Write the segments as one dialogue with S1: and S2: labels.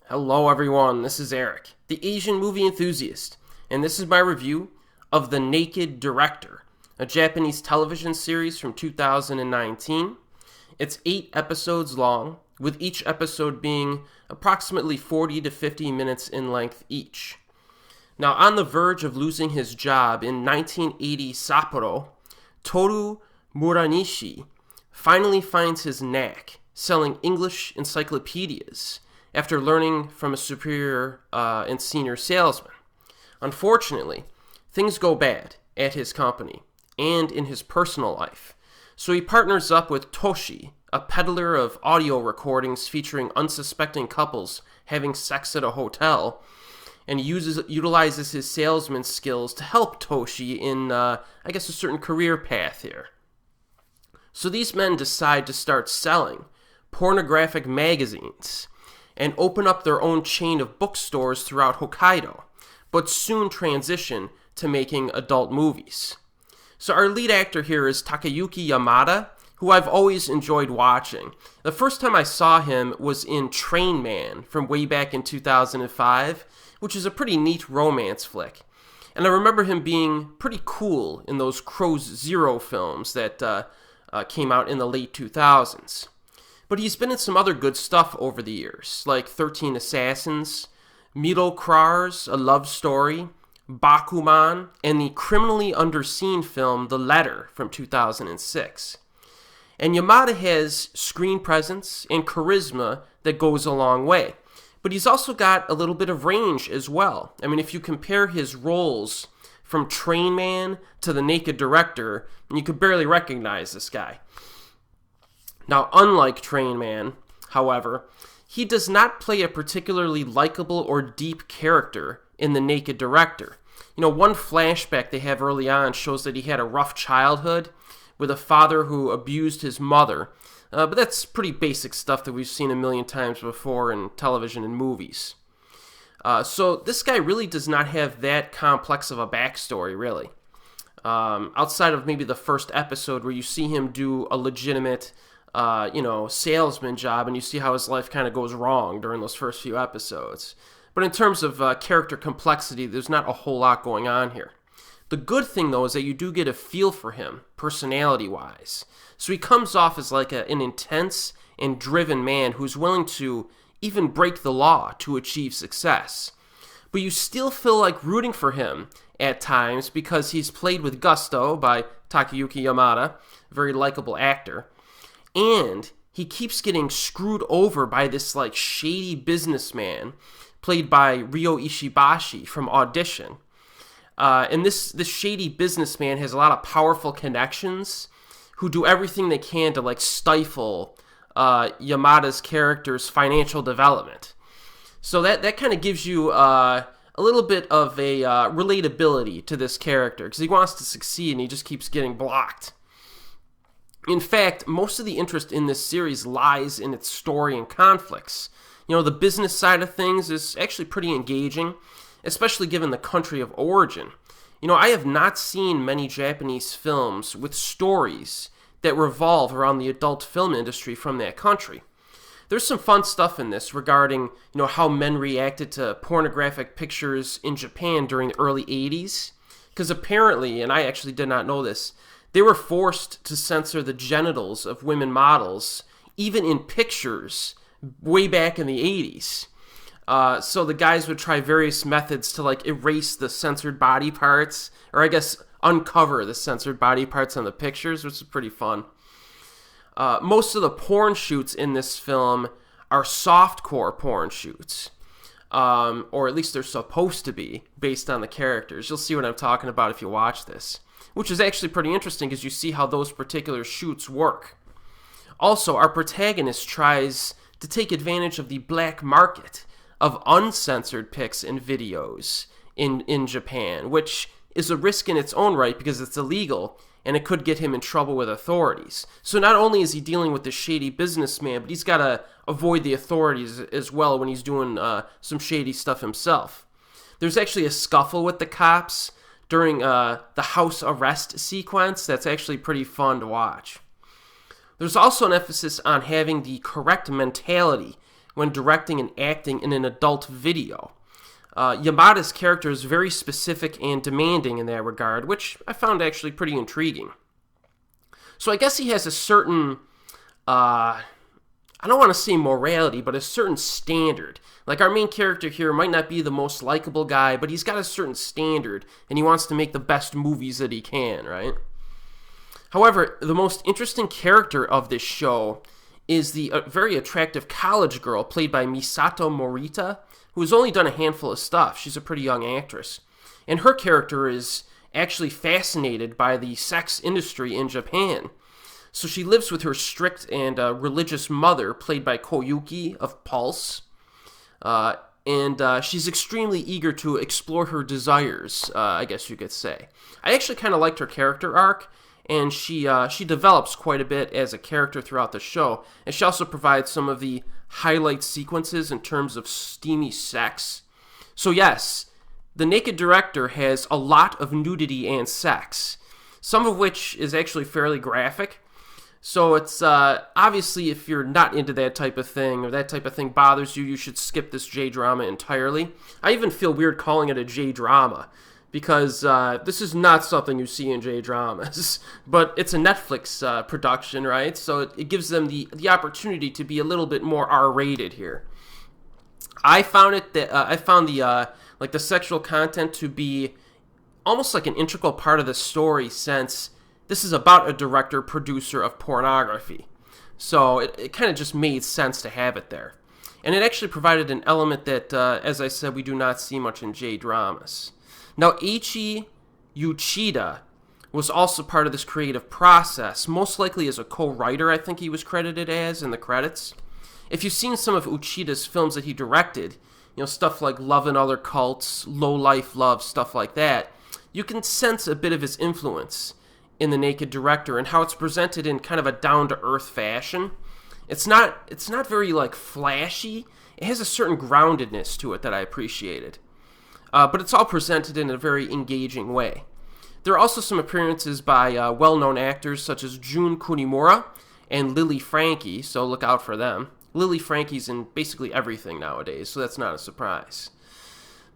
S1: Hello everyone, this is Erik, the Asian movie enthusiast, and this is my review of The Naked Director, a Japanese television series from 2019. It's 8 episodes long, with each episode being approximately 40 to 50 minutes in length each. Now, on the verge of losing his job in 1980 Sapporo, Toru Muranishi finally finds his knack selling English encyclopedias after learning from a superior and senior salesman. Unfortunately, things go bad at his company and in his personal life, so he partners up with Toshi, a peddler of audio recordings featuring unsuspecting couples having sex at a hotel, and utilizes his salesman skills to help Toshi in, a certain career path here. So these men decide to start selling pornographic magazines and open up their own chain of bookstores throughout Hokkaido, but soon transition to making adult movies. So our lead actor here is Takayuki Yamada, who I've always enjoyed watching. The first time I saw him was in Train Man from way back in 2005, which is a pretty neat romance flick. And I remember him being pretty cool in those Crow's Zero films that came out in the late 2000s. But he's been in some other good stuff over the years, like 13 Assassins, Krars, A Love Story, Bakuman, and the criminally underseen film The Letter from 2006. And Yamada has screen presence and charisma that goes a long way. But he's also got a little bit of range as well. I mean, if you compare his roles from Train Man to The Naked Director, you could barely recognize this guy. Now, unlike Train Man, however, he does not play a particularly likable or deep character in The Naked Director. One flashback they have early on shows that he had a rough childhood with a father who abused his mother. But that's pretty basic stuff that we've seen a million times before in television and movies. So this guy really does not have that complex of a backstory, really. Outside of maybe the first episode where you see him do a legitimate salesman job, and you see how his life kind of goes wrong during those first few episodes. But in terms of character complexity, there's not a whole lot going on here. The good thing, though, is that you do get a feel for him, personality-wise. So he comes off as like an intense and driven man who's willing to even break the law to achieve success. But you still feel like rooting for him at times because he's played with gusto by Takayuki Yamada, a very likable actor. And he keeps getting screwed over by this like shady businessman played by Ryo Ishibashi from Audition. And this shady businessman has a lot of powerful connections who do everything they can to like stifle Yamada's character's financial development. So that kind of gives you a little bit of a relatability to this character because he wants to succeed and he just keeps getting blocked. In fact, most of the interest in this series lies in its story and conflicts. The business side of things is actually pretty engaging, especially given the country of origin. I have not seen many Japanese films with stories that revolve around the adult film industry from that country. There's some fun stuff in this regarding, how men reacted to pornographic pictures in Japan during the early 80s. Because apparently, and I actually did not know this, they were forced to censor the genitals of women models, even in pictures, way back in the 80s. So the guys would try various methods to like erase the censored body parts, or I guess uncover the censored body parts on the pictures, which is pretty fun. Most of the porn shoots in this film are softcore porn shoots, or at least they're supposed to be, based on the characters. You'll see what I'm talking about if you watch this, which is actually pretty interesting because you see how those particular shoots work. Also, our protagonist tries to take advantage of the black market of uncensored pics and videos in Japan, which is a risk in its own right because it's illegal and it could get him in trouble with authorities. So not only is he dealing with this shady businessman, but he's got to avoid the authorities as well when he's doing some shady stuff himself. There's actually a scuffle with the cops during the house arrest sequence that's actually pretty fun to watch. There's also an emphasis on having the correct mentality when directing and acting in an adult video. Yamada's character is very specific and demanding in that regard, which I found actually pretty intriguing. So I guess he has a certain, I don't want to say morality, but a certain standard. Like, our main character here might not be the most likable guy, but he's got a certain standard, and he wants to make the best movies that he can, right? However, the most interesting character of this show is the very attractive college girl played by Misato Morita, who has only done a handful of stuff. She's a pretty young actress. And her character is actually fascinated by the sex industry in Japan. So she lives with her strict and religious mother, played by Koyuki of Pulse. And she's extremely eager to explore her desires, I guess you could say. I actually kind of liked her character arc, and she develops quite a bit as a character throughout the show. And she also provides some of the highlight sequences in terms of steamy sex. So yes, the Naked Director has a lot of nudity and sex, some of which is actually fairly graphic. So it's obviously, if you're not into that type of thing, or that type of thing bothers you, you should skip this J-drama entirely. I even feel weird calling it a J-drama, because this is not something you see in J-dramas. But it's a Netflix production, right? So it gives them the opportunity to be a little bit more R-rated here. I found the sexual content to be almost like an integral part of the story, since this is about a director-producer of pornography. So it kind of just made sense to have it there. And it actually provided an element that, as I said, we do not see much in J-dramas. Now, Eiichi Uchida was also part of this creative process, most likely as a co-writer, I think he was credited as in the credits. If you've seen some of Uchida's films that he directed, stuff like Love and Other Cults, Low Life Love, stuff like that, you can sense a bit of his influence in The Naked Director and how it's presented in kind of a down-to-earth fashion. It's not very, flashy. It has a certain groundedness to it that I appreciated. But it's all presented in a very engaging way. There are also some appearances by well-known actors such as Jun Kunimura and Lily Frankie, so look out for them. Lily Frankie's in basically everything nowadays, so that's not a surprise.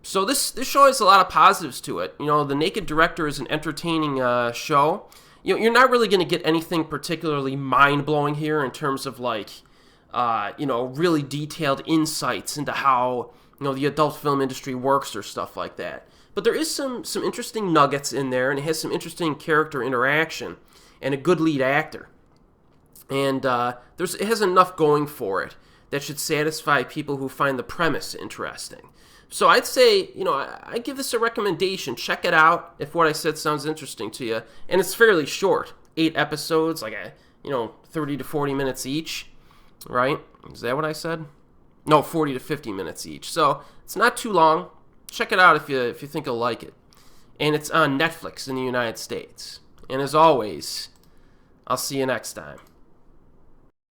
S1: So this show has a lot of positives to it. The Naked Director is an entertaining show. You're not really going to get anything particularly mind-blowing here in terms of really detailed insights into how the adult film industry works or stuff like that. But there is some interesting nuggets in there, and it has some interesting character interaction and a good lead actor. And it has enough going for it that should satisfy people who find the premise interesting. So I'd say, I give this a recommendation. Check it out if what I said sounds interesting to you. And it's fairly short. 8 episodes, 30 to 40 minutes each, right? Is that what I said? No, 40 to 50 minutes each. So it's not too long. Check it out if you think you'll like it. And it's on Netflix in the United States. And as always, I'll see you next time.